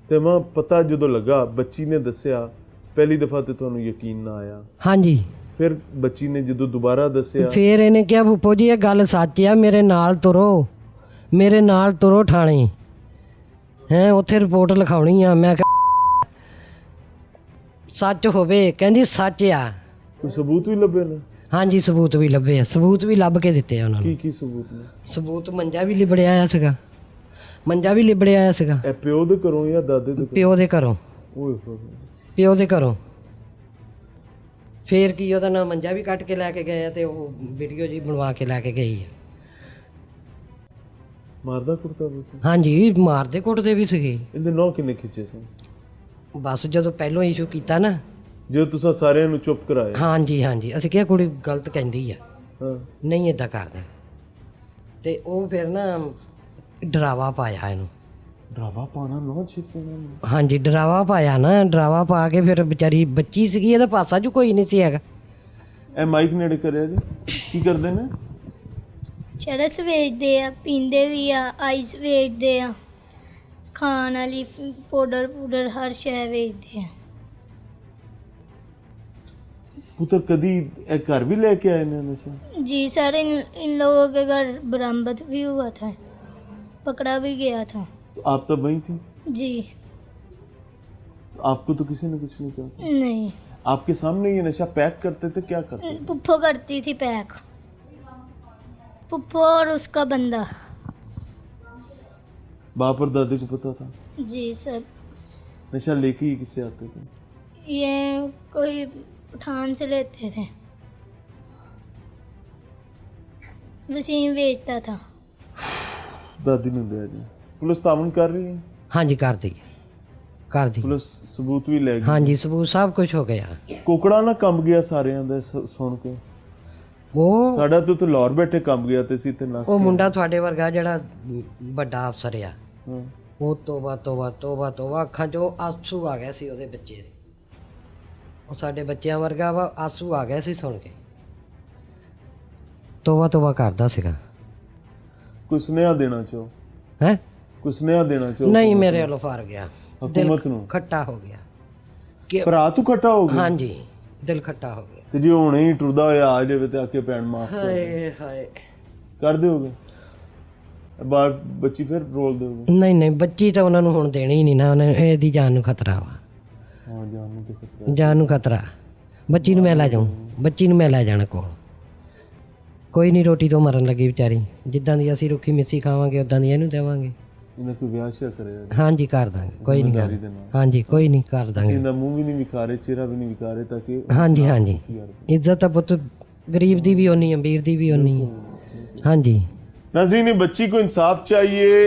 ਤੇ ਮਾਂ ਪਤਾ ਜਦੋਂ ਲੱਗਾ, ਬੱਚੀ ਨੇ ਦੱਸਿਆ ਪਹਿਲੀ ਦਫਾ ਤੇ ਤੁਹਾਨੂੰ ਯਕੀਨ ਨਾ ਆਇਆ? ਹਾਂਜੀ। ਫਿਰ ਬੱਚੀ ਨੇ ਜਦੋਂ ਦੁਬਾਰਾ ਦੱਸਿਆ? ਫਿਰ ਇਹਨੇ ਕਿਹਾ ਫੁੱਫੋ ਜੀ ਇਹ ਗੱਲ ਸੱਚ ਆ, ਮੇਰੇ ਨਾਲ ਤੁਰੋ, ਮੇਰੇ ਨਾਲ ਤੁਰੋ ਥਾਣੇ, ਹੈ ਉੱਥੇ ਰਿਪੋਰਟ ਲਿਖਾਉਣੀ ਆ। ਮੈਂ ਕਿਹਾ ਸੱਚ ਹੋਵੇ? ਕਹਿੰਦੀ ਸੱਚ ਆ। ਕੋਈ ਸਬੂਤ ਵੀ ਲੱਭੇ ਨੇ? ਹਾਂਜੀ, ਸਬੂਤ ਵੀ ਲੱਭੇ ਆ, ਸਬੂਤ ਵੀ ਲੱਭ ਕੇ ਦਿੱਤੇ ਆ ਉਹਨਾਂ ਨੂੰ। ਕੀ ਸਬੂਤ ਨੇ? ਸਬੂਤ ਮੰਜਾ ਵੀ ਲਿਬੜਿਆ ਆਇਆ ਸੀਗਾ, ਮੰਜਾ ਵੀ ਲਿਬੜਿਆ ਆਇਆ ਸੀਗਾ। ਇਹ ਪਿਓ ਦੇ ਘਰੋਂ ਜਾਂ ਦਾਦੇ ਦੇ ਘਰੋਂ? ਪਿਓ ਦੇ ਘਰੋਂ। ਓਏ ਹੋਏ। ਪਿਓ ਦੇ ਘਰੋਂ। ਫੇਰ ਕੀ ਉਹਦਾ ਨਾਲ ਮੰਜਾ ਵੀ ਕੱਟ ਕੇ ਲੈ ਕੇ ਗਏ ਆ ਤੇ ਉਹ ਵੀਡੀਓ ਜੀ ਬਣਵਾ ਕੇ ਲੈ ਕੇ ਗਈ ਆ। ਮਾਰਦਾ ਕੁੱਟਦਾ ਵੀ ਸੀ? ਹਾਂਜੀ, ਮਾਰਦੇ ਕੁੱਟਦੇ ਵੀ ਸੀਗੇ। ਇਹਦੇ ਨੌ ਕਿੰਨੇ ਖਿੱਚੇ ਸਨ? ਬਸ ਜਦੋਂ ਪਹਿਲੋਂ ਇਸ਼ੂ ਕੀਤਾ ਨਾ, ਜਦੋਂ ਤੁਸੀਂ ਸਾਰਿਆਂ ਨੂੰ ਚੁੱਪ ਕਰਾਇਆ? ਹਾਂਜੀ ਹਾਂਜੀ, ਅਸੀਂ ਕਿਹਾ ਕੁੜੀ ਗਲਤ ਕਹਿੰਦੀ ਆ, ਹਾਂ। ਨਹੀਂ ਇਦਾਂ ਕਰਦੇ। ਤੇ ਉਹ ਫਿਰ ਨਾ ਡਰਾਵਾ ਪਾਇਆ ਇਹਨੂੰ। ਡਰਾਵਾ ਪਾਣਾ ਨੌ ਛਿੱਕੇ ਨਾਲ? ਹਾਂਜੀ, ਡਰਾਵਾ ਪਾਇਆ ਨਾ, ਡਰਾਵਾ ਪਾ ਕੇ ਫਿਰ ਵਿਚਾਰੀ ਬੱਚੀ ਸੀਗੀ, ਇਹਦਾ ਪਾਸਾ ਜੂ ਕੋਈ ਨਹੀਂ ਸੀ ਹੈਗਾ। ਇਹ ਮਾਈਕ ਨੇੜੇ ਕਰਿਆ ਜੀ। ਕੀ ਕਰਦੇ ਨੇ? ਚਰਸ ਵੇਚਦੇ ਆ, ਪੀਂਦੇ ਵੀ ਆ, ਆਈਸ ਵੇਚਦੇ ਆ, ਖਾਣ ਵਾਲੀ ਪਾਊਡਰ ਹਰ ਸ਼ੈ ਵੇਚਦੇ ਆ। पुत्र कभी एक घर भी लेके आए ने नशा? जी सर, इन लोगों के घर बरामद भी हुआ था, पकड़ा भी गया था। तो आप तब वहीं थी? जी आपको तो किसी ने कुछ नहीं कहा? नहीं, आपके सामने ये नशा पैक करते थे? क्या करते थे? पुप्पो करती थी पैक, पुप्पो और उसका बंदा। बाप और दादी को पता था? जी सर। नशा लेके ही किससे आते थे? ये कोई पठान से लेते थे, वसीम बेचता था। दादी ने दिया जी। पुलिस तामन कर रही है? ਹਾਂਜੀ, ਕਰਦੀ ਕਰਦੀ। पुलिस सबूत भी ले गई? ਹਾਂਜੀ, ਸਬੂਤ ਸਭ ਕੁਝ ਹੋ ਗਿਆ। ਕੋਕੜਾ ਨਾ ਕੰਬ ਗਿਆ ਸਾਰਿਆਂ ਦਾ ਸੁਣ ਕੇ? ਉਹ ਸਾਡਾ ਤਾਂ ਲਾਹੌਰ ਬੈਠੇ ਕੰਬ ਗਿਆ ਤੇ ਸੀ ਤੇ ਨਸ ਉਹ ਮੁੰਡਾ ਤੁਹਾਡੇ ਵਰਗਾ ਜਿਹੜਾ ਵੱਡਾ ਅਫਸਰ ਆ, ਹਾਂ। ਉਹ ਤੋਬਾ ਤੋਬਾ ਤੋਬਾ ਤੋਬਾ, ਅੱਖਾਂ 'ਚੋਂ ਆਂਸੂ ਆ ਗਏ ਸੀ ਉਹਦੇ ਬੱਚੇ ਦੇ। ਉਹ ਸਾਡੇ ਬੱਚਿਆਂ ਵਰਗਾ ਵਾ, ਆਂਸੂ ਆ ਗਏ ਸੀ ਸੁਣ ਕੇ। ਤੋਬਾ ਤੋਬਾ ਕਰਦਾ ਸੀਗਾ। ਕੋਈ ਸੁਨੇਹਾ ਦੇਣਾ ਚਾਹੋ? ਹੈ ਕੋਈ ਸੁਨੇਹਾ ਦੇਣਾ ਚਾਹੋ? ਨਹੀਂ, ਮੇਰੇ ਵੱਲੋਂ ਫਾਰ ਗਿਆ, ਦਿਲ ਹਕੂਮਤ ਨੂੰ ਖੱਟਾ ਹੋ ਗਿਆ ਕਿ ਭਰਾ ਤੂੰ ਖੱਟਾ ਹੋ ਗਿਆ? ਹਾਂਜੀ, ਦਿਲ ਖੱਟਾ ਹੋ ਗਿਆ। ਤੇ ਜੇ ਹੁਣੇ ਹੀ ਟੁਰਦਾ ਹੋਇਆ ਆ ਜਾਵੇ ਤੇ ਆਕੇ ਪੈਣ ਮਾਫ ਹਾਏ ਹਾਏ। ਕਰ ਦਿਓਗੇ? ਬਾਹਰ ਬੱਚੀ ਫਿਰ ਰੋਲ ਦਿਓਗੇ? ਨਹੀਂ ਨਹੀਂ, ਬੱਚੀ ਤਾਂ ਉਹਨਾਂ ਨੂੰ ਹੁਣ ਦੇਣੀ ਹੀ ਨਹੀਂ ਨਾ, ਉਹਨੇ ਇਹਦੀ ਜਾਨ ਨੂੰ ਖਤਰਾ ਵਾ। ਹਾਂ, ਜਾਨ ਨੂੰ ਤੇ ਖਤਰਾ। ਜਾਨ ਨੂੰ ਖਤਰਾ। ਬੱਚੀ ਨੂੰ ਮੈਂ ਲੈ ਜਾਊਂ, ਬੱਚੀ ਨੂੰ ਮੈਂ ਲੈ ਜਾਣਾ ਕੋਲ। ਕੋਈ ਨਹੀਂ, ਰੋਟੀ ਤੋਂ ਮਰਨ ਲੱਗੀ ਵਿਚਾਰੀ। ਜਿੱਦਾਂ ਦੀ ਅਸੀਂ ਰੁੱਖੀ ਮਿੱਸੀ ਖਾਵਾਂਗੇ ਉਦਾਂ ਦੀ ਇਹਨੂੰ ਦੇਵਾਂਗੇ। ਇਹਨਾਂ ਕੋਈ ਵਿਆਹ ਸ਼ਿਆ ਕਰਿਆ? ਹਾਂਜੀ, ਕਰ ਦਾਂਗੇ, ਕੋਈ ਨਹੀਂ। ਜ਼ਿੰਮੇਵਾਰੀ ਦੇ ਨਾਲ। ਹਾਂਜੀ, ਕੋਈ ਨਹੀਂ, ਕਰ ਦਾਂਗੇ। ਇਹਦਾ ਮੂੰਹ ਵੀ ਨਹੀਂ ਵਿਖਾ ਰਹੇ, ਚਿਹਰਾ ਵੀ ਨਹੀਂ ਵਿਖਾ ਰਹੇ ਤਾਂ ਕਿ ਹਾਂਜੀ ਹਾਂਜੀ, ਇੱਜ਼ਤ ਤਾਂ ਪੁੱਤ ਗਰੀਬ ਦੀ ਵੀ ਹੋਣੀ, ਅਮੀਰ ਦੀ ਵੀ ਹੋਣੀ ਹੈ। ਹਾਂਜੀ। नाज़रीन, बच्ची को इंसाफ चाहिए।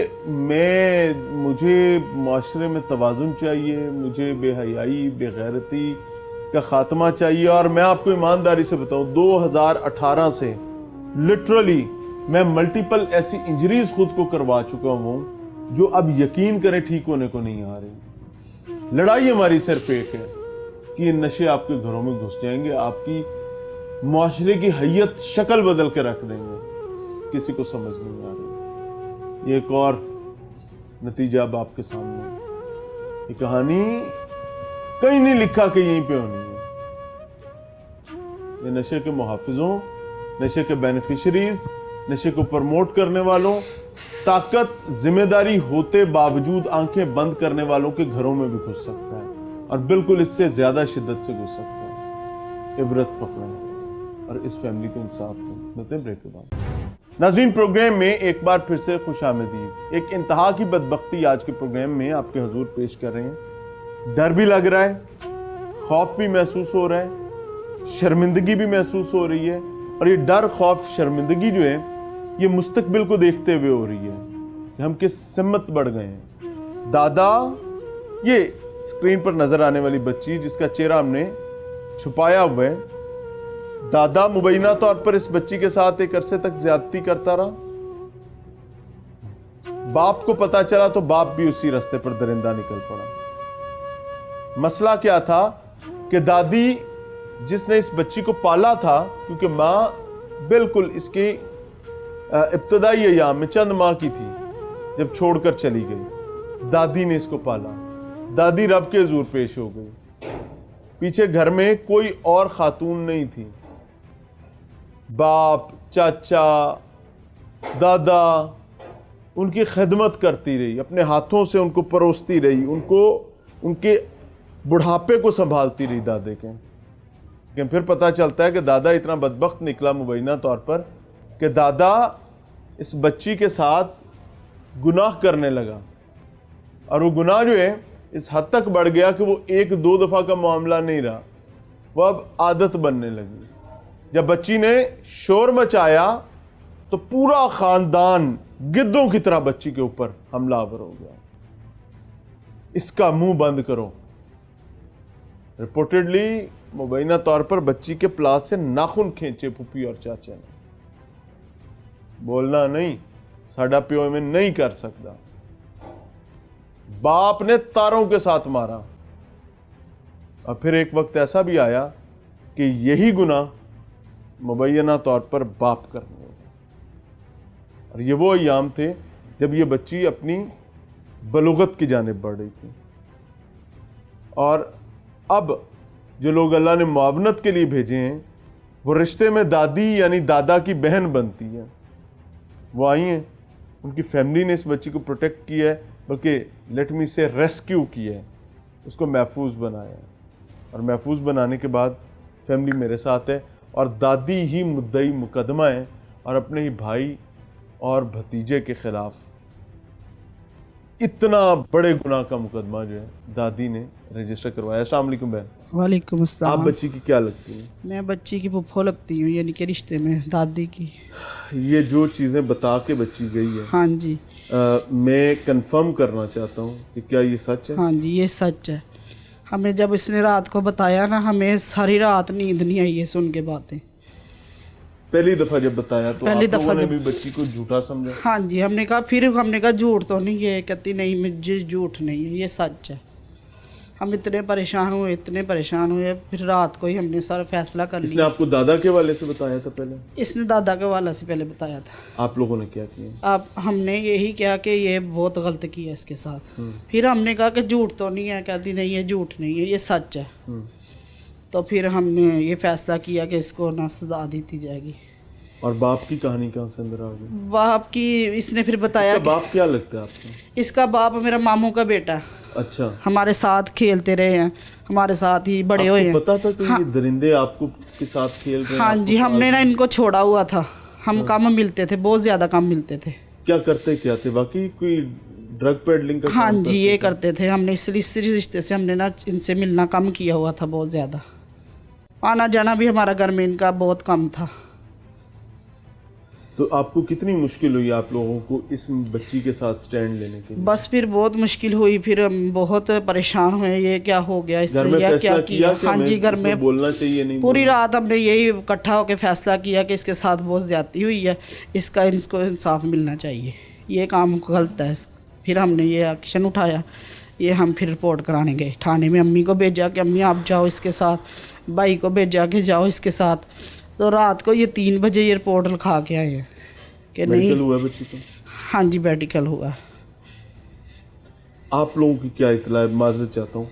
मुझे माशरे में तवाज़ुन चाहिए, मुझे बेहयाई बेगैरती का ख़ात्मा चाहिए। और मैं आपको ईमानदारी से बताऊं, 2018 से लिटरली मैं मल्टीपल ऐसी इंजरीज खुद को करवा चुका हूं जो अब यकीन करें ठीक होने को नहीं आ रही। लड़ाई हमारी सिर्फ एक है कि ये नशे आपके घरों में घुस जाएंगे, आपकी माशरे की हैयत शक्ल बदल के रख देंगे, किसी को समझ नहीं आ रही। ये एक और नतीजा अब आपके सामने है। ये कहानी कहीं नहीं लिखा कि यहीं पे होनी है। ये नशे के मुहाफिजों, नशे के बेनिफिशरीज, नशे को प्रमोट करने वालों, ताकत जिम्मेदारी होते बावजूद आंखें बंद करने वालों के घरों में भी घुस सकता है, और बिल्कुल इससे ज्यादा शिद्दत से घुस सकता है। इबरत पकड़ा है और इस फैमिली को इंसाफ दो। मिलते हैं ब्रेक के बाद। नाज़रीन, प्रोग्राम में एक बार फिर से खुशामदीद। एक इंतहा की बदबख्ती आज के प्रोग्राम में आपके हुजूर पेश कर रहे हैं। डर भी लग रहा है, खौफ भी महसूस हो रहा है, शर्मिंदगी भी महसूस हो रही है, और ये डर, खौफ, शर्मिंदगी जो है ये मुस्तकबिल को देखते हुए हो रही है कि हम किस सिमत बढ़ गए हैं। दादा, ये स्क्रीन पर नजर आने वाली बच्ची जिसका चेहरा हमने छुपाया हुआ है, दादा मुबैना तौर पर इस बच्ची के साथ एक अरसे तक ज्यादती करता रहा। बाप को पता चला तो बाप भी उसी रास्ते पर दरिंदा निकल पड़ा। मसला क्या था कि दादी जिसने इस बच्ची को पाला था, क्योंकि माँ बिल्कुल इसके इब्तदाई अयाम में चंद माह की थी जब छोड़कर चली गई, दादी ने इसको पाला। दादी रब के हुजूर पेश हो गई। पीछे घर में कोई और खातून नहीं थी। बाप, चाचा, दादा उनकी खिदमत करती रही, अपने हाथों से उनको परोसती रही, उनको उनके बुढ़ापे को संभालती रही दादे के। लेकिन फिर पता चलता है कि दादा इतना बदबख्त निकला मुबैना तौर पर कि दादा इस बच्ची के साथ गुनाह करने लगा, और वो गुनाह जो है इस हद तक बढ़ गया कि वो एक दो दफ़ा का मामला नहीं रहा, वो अब आदत बनने लगी। जब बच्ची ने शोर मचाया तो पूरा खानदान गिद्धों की तरह बच्ची के ऊपर हमलावर हो गया। इसका मुंह बंद करो। रिपोर्टेडली मुबैना तौर पर बच्ची के प्लास से नाखून खींचे फूफी और चाचा ने। बोलना नहीं, साडा प्यो में नहीं कर सकता। बाप ने तारों के साथ मारा। और फिर एक वक्त ऐसा भी आया कि यही गुनाह मुबैना तौर पर बाप करने लगा। और ये वो अयाम थे जब ये बच्ची अपनी बलुगत की जानिब बढ़ रही थी। और अब जो लोग अल्लाह ने मुआवनत के लिए भेजे हैं, वो रिश्ते में दादी यानी दादा की बहन बनती है। वो आई हैं, उनकी फैमिली ने इस बच्ची को प्रोटेक्ट किया है, बल्कि लेट मी से रेस्क्यू किया है, उसको महफूज बनाया है। और महफूज बनाने के बाद फैमिली मेरे साथ है, और दादी ही मुद्दई मुकदमा है, और अपने ही भाई और भतीजे के खिलाफ इतना बड़े गुनाह का मुकदमा जो है दादी ने रजिस्टर करवाया। अस्सलाम वालेकुम बहन। वालेकुम अस्सलाम। आप बच्ची की क्या लगती है? मैं बच्ची की फुफ्फो लगती हूँ, यानी कि रिश्ते में दादी की। ये जो चीज़ें बता के बच्ची गई है, हाँ जी, मैं कंफर्म करना चाहता हूँ कि क्या ये सच है? हाँ जी, ये सच है। हमें जब इसने रात को बताया ना, हमें सारी रात नींद नहीं आई है सुन के बातें। पहली दफा जब बताया तो पहली आप लोगों दफा ने जब- भी बच्ची को झूठा समझा? हाँ जी, हमने कहा झूठ तो नहीं है। कहती नहीं, मुझे झूठ नहीं है, ये सच है। हम इतने परेशान हुए, फिर रात को ही हमने सारा फैसला कर इसने लिया। आपको दादा के वाले से बताया था पहले? इसने दादा के वाला से पहले बताया था। आप लोगों ने क्या किया? अब हमने यही किया कि ये बहुत गलत किया इसके साथ। फिर हमने कहा कि झूठ तो नहीं है। कहती नहीं है, झूठ नहीं है, ये सच है। तो फिर हमने ये फैसला किया कि इसको ना सजा दी जाएगी। और बाप की कहानी कहाँ से अंदर आ गई? बाप की इसने फिर बताया इसका बाप क्या लगता है आपको? कि इसका बाप मेरा मामू का बेटा, अच्छा, हमारे साथ खेलते रहे हैं, हमारे साथ ही बड़े हुए हैं। पता था कि ये दरिंदे आपको के साथ खेल रहे हैं? हाँ आपको जी, हमने ना इनको छोड़ा हुआ था। हम कम मिलते थे, बहुत ज़्यादा कम मिलते थे। क्या करते क्या थे? बाकी कोई ड्रग पेडलिंग का हाँ काम जी, ये करते थे। हमने इस रिश्ते से हमने ना इनसे मिलना कम किया हुआ था, बहुत ज़्यादा। आना जाना भी हमारा घर में इनका बहुत कम था। तो आपको कितनी मुश्किल हुई आप लोगों को इस बच्ची के साथ स्टैंड लेने के लिए? बस फिर बहुत मुश्किल हुई, फिर हम बहुत परेशान हुए। ये क्या हो गया, घर इसने में यह फैसला क्या किया? कि हाँ जी, घर इसको में बोलना चाहिए नहीं? पूरी रात हमने यही इकट्ठा होकर फैसला किया कि इसके साथ बहुत ज़्यादती हुई है, इसको इंसाफ मिलना चाहिए, ये काम गलत है। फिर हमने ये एक्शन उठाया। ये हम फिर रिपोर्ट कराने गए थाने में। अम्मी को भेजा कि अम्मी आप जाओ इसके साथ, भाई को भेजा कि जाओ इसके साथ। तो रात को ये 3 बजे ये रिपोर्ट लिखा के आए हैं कि नहीं। मेडिकल हुआ बच्ची को? हाँ जी, मेडिकल हुआ। आप लोगों की क्या इतला है, माजरत चाहता हूँ,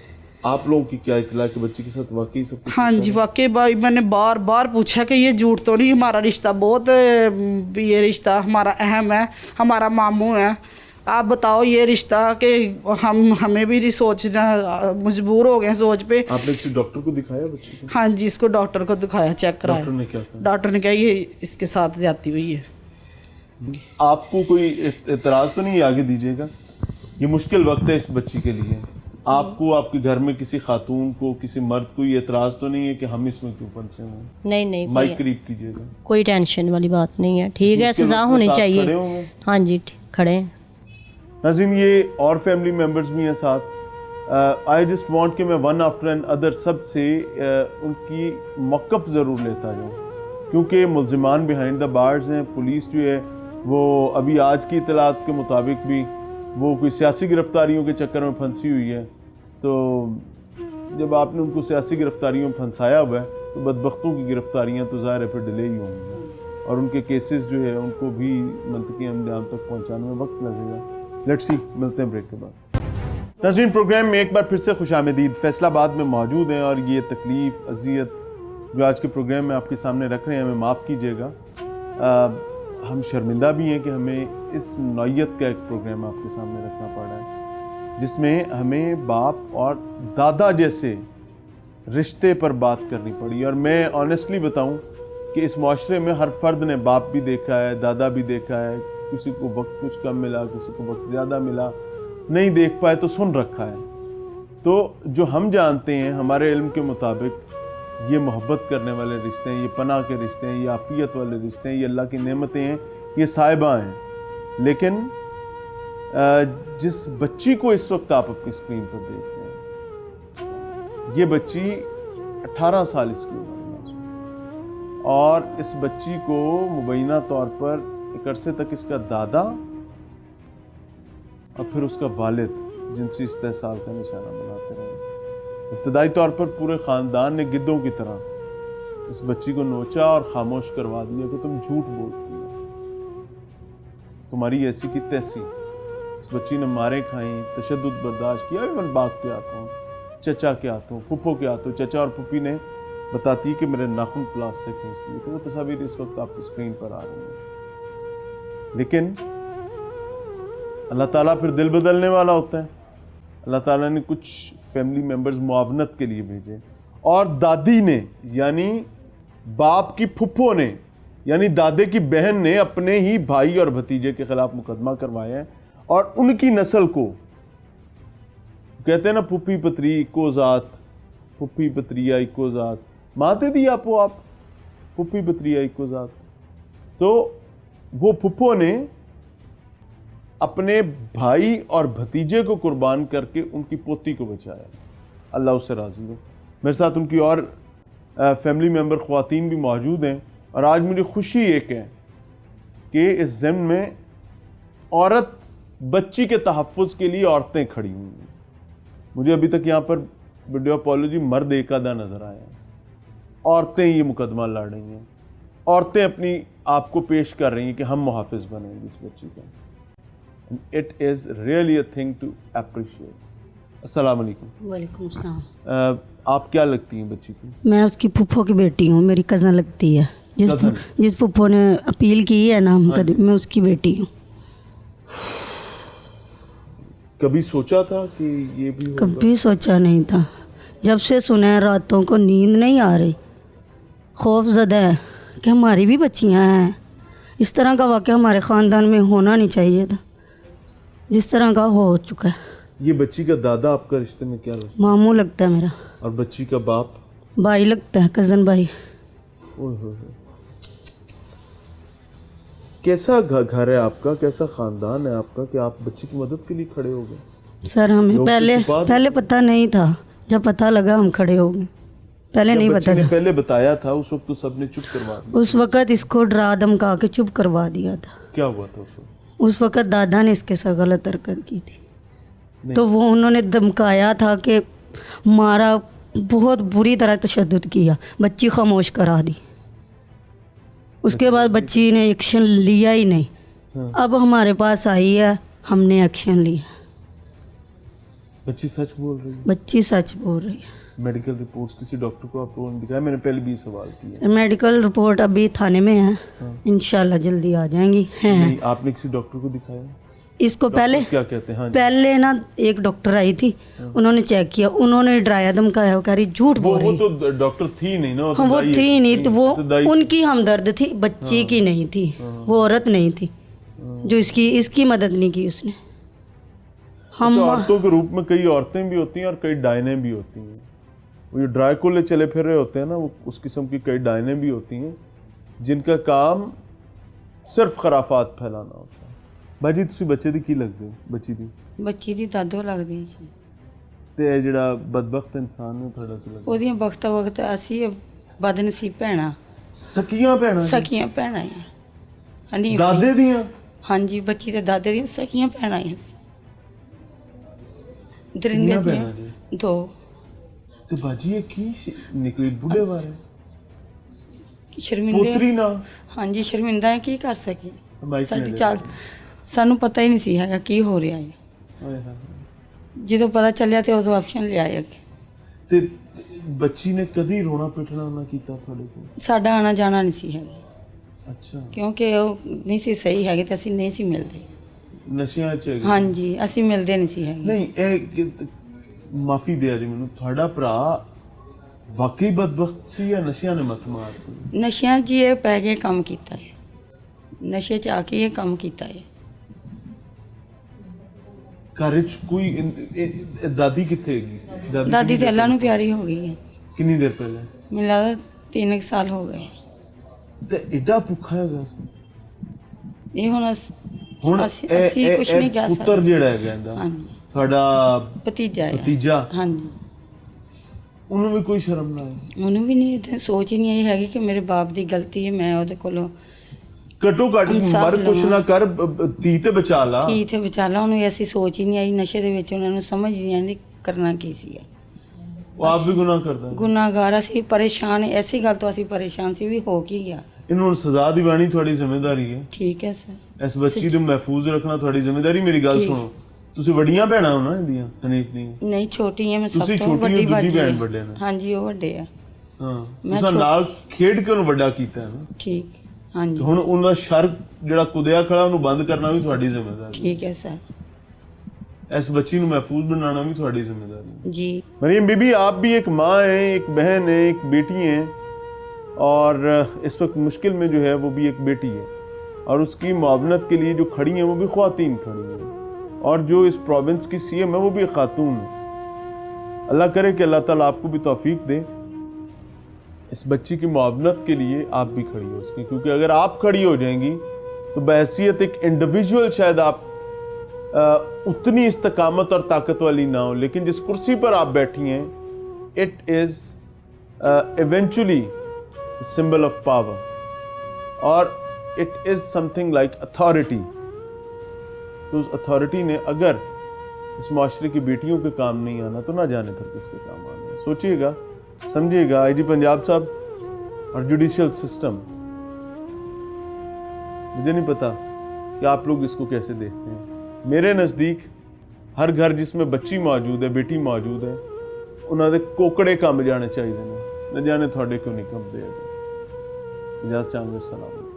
आप लोगों की क्या इतला है कि बच्ची के साथ वाकई सब कुछ हाँ होता जी है? वाकई भाई, मैंने बार बार पूछा कि ये झूठ तो नहीं, हमारा रिश्ता बहुत ये रिश्ता हमारा अहम है, हमारा मामू है, आप बताओ ये रिश्ता कि हमें भी नहीं सोचना, मजबूर हो गए सोच पे। आपने किसी डॉक्टर को दिखाया बच्ची को? हाँ जी, इसको डॉक्टर को दिखाया, चेक कराया। डॉक्टर ने क्या कहा? डॉक्टर ने कहा ये इसके साथ ज्यादती हुई है। आपको कोई एतराज तो नहीं, आगे दीजिएगा, ये मुश्किल वक्त है इस बच्ची के लिए, आपको आपके घर में किसी खातून को, किसी मर्द को ये एतराज तो नहीं है कि हम इसमें क्यों फंसे हुए? नहीं नहीं, माइक करीब कीजिएगा। कोई टेंशन वाली बात नहीं है, ठीक है, मुश्किल सजा वक्त में होनी साथ चाहिए। खड़े होंगे? हाँ जी खड़े हैं। नाज़रीन, ये और फैमिली मेम्बर्स भी हैं साथ। आई जस्ट वांट कि मैं वन आफ्टर एन अदर सब से उनकी मौक़िफ़ ज़रूर लेता जाऊँ, क्योंकि मुल्ज़िमान बिहाइंड द बार्स हैं। पुलिस जो है वो अभी आज की इतलात के मुताबिक भी वो कोई सियासी गिरफ्तारियों के चक्कर में फंसी हुई है। तो जब आपने उनको सियासी गिरफ्तारियों में फंसाया हुआ है तो बदबख्तों की गिरफ्तारियाँ तो ज़ाहिर है फिर डिले ही होंगी, और उनके केसेस जो है उनको भी मंतकी अंजाम तक पहुँचाने में वक्त लगेगा। लेट्स सी, मिलते हैं ब्रेक के बाद। नाज़रीन, प्रोग्राम में एक बार फिर से खुशामदीद। फैसलाबाद में मौजूद हैं और ये तकलीफ़, अज़ियत जो आज के प्रोग्राम में आपके सामने रख रहे हैं, हमें माफ़ कीजिएगा। हम शर्मिंदा भी हैं कि हमें इस नौइयत का एक प्रोग्राम आपके सामने रखना पड़ रहा है, जिसमें हमें बाप और दादा जैसे रिश्ते पर बात करनी पड़ी। और मैं ऑनेस्टली बताऊं कि इस माशरे में हर फर्द ने बाप भी देखा है, दादा भी देखा है, किसी को वक्त कुछ कम मिला, किसी को वक्त ज़्यादा मिला, नहीं देख पाए तो सुन रखा है। तो जो हम जानते हैं हमारे इल्म के मुताबिक, ये मोहब्बत करने वाले रिश्ते हैं, ये पनाह के रिश्ते हैं, ये आफ़ियत वाले रिश्ते हैं, ये अल्लाह की नेमतें हैं, ये साहिबा हैं। लेकिन जिस बच्ची को इस वक्त आप अपनी स्क्रीन पर देख रहे हैं, ये बच्ची 18 साल इसकी उम्र है, और इस बच्ची को मुबैना तौर पर एक अरसे तक इसका दादा और फिर उसका वालिद जिनसी इस्तेहसाल का निशाना बनाते रहे। इब्तदाई तौर पर पूरे ख़ानदान ने गिद्धों की तरह इस बच्ची को नोचा और खामोश करवा दिया कि तुम झूठ बोलती हो, तुम्हारी ऐसी की तैसी। इस बच्ची ने मारें खाई, तशद्दुद बर्दाश्त किया। इवन बाप के हाथों, चचा के हाथों, फुप्पो के हाथों। चचा और फुप्पी ने बताती है कि मेरे नाखून प्लास से खींच लिए। तो वो तस्वीर इस वक्त आपकी स्क्रीन पर आ रही है। लेकिन अल्लाह ताला फिर दिल बदलने वाला होता है। अल्लाह ताला ने कुछ फैमिली मेम्बर्स मुआवनत के लिए भेजे, और दादी ने यानी बाप की फुप्पो ने यानी दादे की बहन ने अपने ही भाई और भतीजे के खिलाफ मुकदमा करवाया है। और उनकी नस्ल को कहते हैं ना, पुप्पी पतरी इको ज़ात, पुप्पी पतरिया इको ज़ात, माते दी आपो आप पुप्पी पतरिया इको ज़ात। तो वो फुप्पो ने अपने भाई और भतीजे को कुर्बान करके उनकी पोती को बचाया। अल्लाह उससे राज़ी हो। मेरे साथ उनकी और फैमिली मेम्बर ख़वातीन भी मौजूद हैं, और आज मुझे खुशी एक है कि इस ज़िम्न में औरत बच्ची के तहफ़्फ़ुज़ के लिए औरतें खड़ी हुई हैं। मुझे अभी तक यहाँ पर वीडियो अपॉलॉजी मर्द एक आधा नज़र आया है। औरतें ये मुकदमा लड़ रही हैं, औरतें अपनी आप को पेश कर रही हैं कि हम मुहाफ़िज़ बनेंगे इस बच्ची का। It is really a thing to appreciate. अस्सलाम वालेकुम। वालेकुम सलाम। आप क्या लगती हैं बच्ची को? मैं उसकी फूफो की बेटी हूँ, मेरी कज़न लगती है। जिस फूफो ने अपील की है ना मैं उसकी बेटी हूँ। कभी सोचा था कि ये भी होगा? कभी सोचा नहीं था। जब से सुना है रातों को नींद नहीं आ रही, खौफ ज़दा है कि हमारी भी बच्चियाँ हैं। इस तरह का वाक़या हमारे ख़ानदान में होना नहीं चाहिए था, जिस तरह का हो चुका है। ये बच्ची का दादा आपका रिश्ते में क्या लगता है? मामू लगता है मेरा। और बच्ची का बाप? भाई लगता है, कज़न भाई। ओह हो। कैसा घर है आपका, कैसा ख़ानदान है आपका कि आप बच्ची की मदद के लिए खड़े हो गए? सर हमें लोग तो पहले पता नहीं था, जब पता लगा हम खड़े हो गए। पहले नहीं पता था। पहले बताया था उस वक्त तो सबने चुप करवा दिया। उस वक़्त इसको डरा धमका के चुप करवा दिया था। क्या हुआ था उस वक्त? उस वक़्त दादा ने इसके साथ गलत हरकत की थी, तो वो उन्होंने धमकाया था कि मारा, बहुत बुरी तरह तशद्दुद किया, बच्ची खामोश करा दी। उसके बाद बच्ची ने एक्शन लिया ही नहीं। अब हमारे पास आई है, हमने एक्शन लिया। बच्ची सच बोल रही है? बच्ची सच बोल रही है। मेडिकल रिपोर्ट्स किसी डॉक्टर को आप लोगों ने दिखाया? मैंने पहले भी सवाल किया। मेडिकल रिपोर्ट अभी थाने में है, इंशाल्लाह जल्दी आ जाएंगी। हैं नहीं, आपने किसी डॉक्टर को दिखाया? इसको पहले डॉक्टर्स क्या कहते हैं? हाँ जी। पहले ना एक डॉक्टर आई थी, उन्होंने चेक किया, उन्होंने डराया धमकाया, वो कह रही झूठ बोल वो रही। तो डॉक्टर थी नहीं ना, हाँ वो दाई थी नहीं, तो वो तो दाई- उनकी हमदर्द थी, बच्ची की नहीं थी, वो औरत नहीं थी जो इसकी मदद नहीं की उसने। हम अच्छा, औरतों के रूप में कई औरतें भी होती हैं और कई डायने भी होती हैं। वो जो ड्राइकोले चले फिर रहे होते हैं ना, वो उस किस्म की कई डायने भी होती हैं जिनका काम सिर्फ खराफात फैलाना होता है। बाजी ਤੁਸੀਂ ਬੱਚੇ ਦੀ ਕੀ ਲੱਗਦੇ ਹੋ? ਬੱਚੀ ਦੀ ਦਾਦੋ ਲੱਗਦੀ ਸੀ। ਤੇ ਇਹ ਜਿਹੜਾ ਬਦਬਖਤ ਇਨਸਾਨ ਨੇ ਤੁਹਾਡਾ ਕੀ ਲੱਗਦਾ? ਉਹਦੀਆਂ ਵਕਤ ਅਸੀਂ ਬਦਨਸੀਬ ਭੈਣਾਂ, ਸਕੀਆਂ ਭੈਣਾਂ ਜੀ? ਸਕੀਆਂ ਭੈਣਾਂ ਆ। ਹਨੀ ਦਾਦੇ ਦੀਆਂ? ਹਾਂਜੀ, ਬੱਚੀ ਦੇ ਦਾਦੇ ਦੀਆਂ ਸਕੀਆਂ ਭੈਣਾਂ ਆ। ਦਰਿੰਦੇ ਕਿੰਨੀਆਂ ਭੈਣਾਂ ਦੀਆਂ 2। ਤੇ ਬਾਜੀ ਇਹ ਕੀ ਨਿਕਲੀ ਬੁੱਢੇ ਬਾਰੇ? ਸ਼ਰਮਿੰਦੇ ਪੁੱਤਰੀ ਨਾ? ਹਾਂਜੀ, ਸ਼ਰਮਿੰਦਾ ਹੈ, ਕੀ ਕਰ ਸਕੀ। ਮਾਈਕ ਸਾਡੀ ਨੇੜੇ। ਚਾਲ ਸਾਨੂੰ ਪਤਾ ਹੀ ਨਹੀਂ ਸੀ ਹੈਗਾ ਕੀ ਹੋ ਰਿਹਾ ਹੈ। ਹਾਏ ਹਾਏ। ਜਦੋਂ ਪਤਾ ਚੱਲਿਆ ਤੇ ਉਦੋਂ ਆਪਸ਼ਨ ਲਿਆਇਆ ਕਿ ਤੇ ਬੱਚੀ ਨੇ ਕਦੀ ਰੋਣਾ ਪਿੱਟਣਾ ਨਾ ਕੀਤਾ ਤੁਹਾਡੇ ਕੋਲ? ਸਾਡਾ ਆਣਾ ਜਾਣਾ ਨਹੀਂ ਸੀ ਹੈਗਾ, ਅੱਛਾ, ਕਿਉਂਕਿ ਉਹ ਨਹੀਂ ਸੀ ਸਹੀ ਹੈਗੇ ਤੇ ਅਸੀਂ ਨਹੀਂ ਸੀ ਮਿਲਦੇ। ਨਸ਼ਿਆਂ 'ਚ ਹੈਗੇ? ਹਾਂਜੀ, ਅਸੀਂ ਮਿਲਦੇ ਨਹੀਂ ਸੀ ਹੈਗੇ। ਨਹੀਂ, ਇਹ ਮਾਫੀ ਦੇ ਜੀ ਮੈਨੂੰ, ਤੁਹਾਡਾ ਭਰਾ ਵਾਕਈ ਬਦਬਖਤ ਸੀ ਜਾਂ ਨਸ਼ਿਆਂ ਨੇ ਮੱਤ ਮਾਰਤੀ? ਨਸ਼ਿਆਂ 'ਚ ਇਹ ਪੈ ਕੇ ਕੰਮ ਕੀਤਾ ਹੈ, ਨਸ਼ੇ 'ਚ ਆ ਕੇ ਇਹ ਕੰਮ ਕੀਤਾ ਹੈ। ਘਰ 'ਚ ਕੋਈ ਇਹ ਦਾਦੀ ਕਿੱਥੇ ਹੈਗੀ? ਦਾਦੀ ਤੇ ਅੱਲਾ ਨੂੰ ਪਿਆਰੀ ਹੋ ਗਈ ਹੈ। ਕਿੰਨੀ ਦੇਰ ਪਹਿਲੇ? ਮੈਨੂੰ ਲੱਗਦਾ 3 ਸਾਲ ਹੋ ਗਏ। ਤੇ ਐਡਾ ਭੁੱਖਾ ਹੈਗਾ ਸੀ। ਇਹ ਹੁਣ ਹੁਣ ਅਸੀਂ ਕੁਝ ਨਹੀਂ ਕਹਿ ਪੁੱਤਰ ਸਕਦੇ। ਜਿਹੜਾ ਹੈਗਾ ਇਹਦਾ, ਹਾਂਜੀ, ਤੁਹਾਡਾ ਭਤੀਜਾ ਹੈ। ਭਤੀਜਾ, ਹਾਂਜੀ, ਉਹਨੂੰ ਵੀ ਕੋਈ ਸ਼ਰਮ ਨਾ ਆਈ? ਉਹਨੂੰ ਵੀ ਨਹੀਂ ਇਹ ਸੋਚ ਹੀ ਨਹੀਂ ਆਈ ਹੈਗੀ ਕਿ ਮੇਰੇ ਬਾਪ ਦੀ ਗਲਤੀ ਹੈ, ਮੈਂ ਉਹਦੇ ਕੋਲੋਂ ਘੱਟੋ ਘੱਟ ਇਨਸਾਫ਼ ਮਰ ਕੁਛ ਲਵਾਂ। ਨਾ ਕਰ, ਧੀ ਤੇ ਬਚਾ ਲਾ। ਕੀ ਇੱਥੇ ਵਿਚਾਲਾ, ਉਹਨੂੰ ਐਸੀ ਸੋਚ ਹੀ ਨਹੀਂ ਆਈ। ਨਸ਼ੇ ਦੇ ਵਿੱਚ ਉਹਨਾਂ ਨੂੰ ਸਮਝ ਨਹੀਂ ਆਉਂਦੀ ਕਰਨਾ ਕੀ ਸੀ। ਉਹ ਆਪ ਵੀ ਗੁਨਾਹ ਕਰਦਾ ਹੈ। ਗੁਨਾਹਗਾਰ ਅਸੀਂ ਪਰੇਸ਼ਾਨ, ਐਸੀ ਗੱਲ ਤੋਂ ਅਸੀਂ ਪਰੇਸ਼ਾਨ ਸੀ ਵੀ ਹੋ ਕੀ ਗਿਆ। ਇਹਨੂੰ ਹੁਣ ਸਜ਼ਾ ਦਿਵਾਣੀ ਤੁਹਾਡੀ ਜ਼ਿੰਮੇਵਾਰੀ ਹੈ। ਠੀਕ ਹੈ ਸਰ। ਇਸ ਬੱਚੀ ਨੂੰ ਮਹਿਫੂਜ਼ ਰੱਖਣਾ ਤੁਹਾਡੀ ਜ਼ਿੰਮੇਵਾਰੀ। ਮੇਰੀ ਗੱਲ ਠੀਕ। ਸੁਣੋ, ਤੁਸੀਂ ਵੱਡੀਆਂ ਭੈਣਾਂ ਹੋ ਨਾ ਇਹਦੀਆਂ, ਹਨੀਫ ਦੀਆਂ? ਨਹੀਂ, ਛੋਟੀ ਹੈ ਮੈਂ, ਸਭ ਤੁਸੀਂ ਤੋਂ ਛੋਟੀ ਹੋ, ਵੱਡੀ ਦੂਜੀ ਬਾਜੀ ਭੈਣ ਹੈ। ਵੱਡੇ ਨੇ? ਹਾਂਜੀ, ਉਹ ਵੱਡੇ ਆ। ਹਾਂ, ਮੈਂ ਤੁਸੀਂ ਨਾਲ ਖੇਡ ਕੇ ਉਹਨੂੰ ਵੱਡਾ ਕੀਤਾ ਹੈ ਨਾ। ਠੀਕ, ਤੇ ਹਾਂਜੀ, ਹੁਣ ਉਹਦਾ ਸ਼ਰ ਜਿਹੜਾ ਕੁਦਿਆ ਖੜਾ ਉਹਨੂੰ ਬੰਦ ਕਰਨਾ ਵੀ ਤੁਹਾਡੀ ਜ਼ਿੰਮੇਵਾਰੀ ਠੀਕ ਹੈ ਸਰ। ਹੈ। इस बच्ची को महफूज बनाना भी थोड़ी जिम्मेदारी जी। मरियम बीबी, आप भी एक माँ हैं, एक बहन है, एक बेटी हैं, और इस वक्त मुश्किल में जो है वो भी एक बेटी है, और उसकी मुआवनत के लिए जो खड़ी हैं वो भी ख्वातीन खड़ी हैं, और जो इस प्रोविंस की सीएम है वो भी एक खातून है। अल्लाह करे कि अल्लाह ताला आपको भी तौफीक दे। इस बच्ची की मुआवनत के लिए आप भी खड़ी हो उसकी, क्योंकि अगर आप खड़ी हो जाएंगी तो बहैसियत एक इंडिविजुअल शायद आप उतनी इस्तकामत और ताकत वाली ना हो, लेकिन जिस कुर्सी पर आप बैठी हैं it is eventually symbol of power, और it is something like authority. तो उस अथॉरिटी ने अगर इस माशरे की बेटियों के काम नहीं आना तो ना जाने फिर किसके काम आना है। सोचिएगा, समझिएगा। आईजी पंजाब साहब और जुडिशियल सिस्टम, मुझे नहीं पता कि आप लोग इसको कैसे देखते हैं। मेरे नज़दीक हर घर जिसमें बच्ची मौजूद है, बेटी मौजूद है, उन्होंने कोकड़े कम जाने चाहिए ने, न जाने थोड़े क्यों नहीं कम दे। इजाज़त चाहूँगा। सलाम।